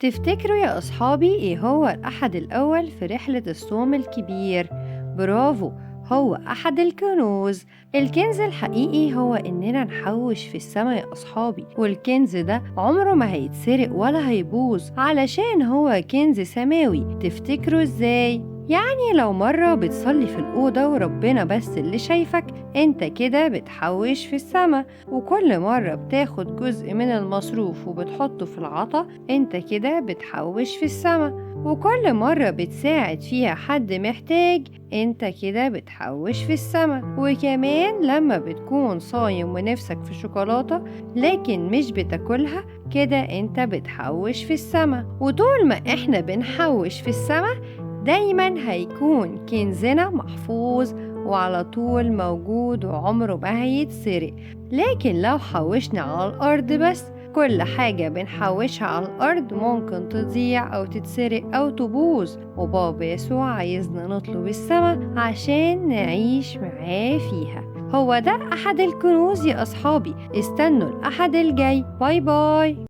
تفتكروا يا أصحابي إيه هو الأحد الأول في رحلة الصوم الكبير؟ برافو، هو أحد الكنوز. الكنز الحقيقي هو إننا نحوش في السماء يا أصحابي، والكنز ده عمره ما هيتسرق ولا هيبوظ علشان هو كنز سماوي. تفتكروا إزاي؟ يعني لو مرة بتصلي في الأوضة وربنا بس اللي شايفك، انت كده بتحوش في السما. وكل مرة بتاخد جزء من المصروف وبتحطه في العطا، انت كده بتحوش في السما. وكل مرة بتساعد فيها حد محتاج، انت كده بتحوش في السما. وكمان لما بتكون صايم ونفسك في شوكولاتة لكن مش بتاكلها، كده انت بتحوش في السما. وطول ما احنا بنحوش في السما دايما هيكون كنزنا محفوظ وعلى طول موجود وعمره ما هيتسرق. لكن لو حوشنا على الأرض بس، كل حاجة بنحوشها على الأرض ممكن تضيع أو تتسرق أو تبوظ، وبابا يسوع عايزنا نطلب السما عشان نعيش معاه فيها. هو ده أحد الكنوز يا أصحابي. استنوا الأحد الجاي. باي باي.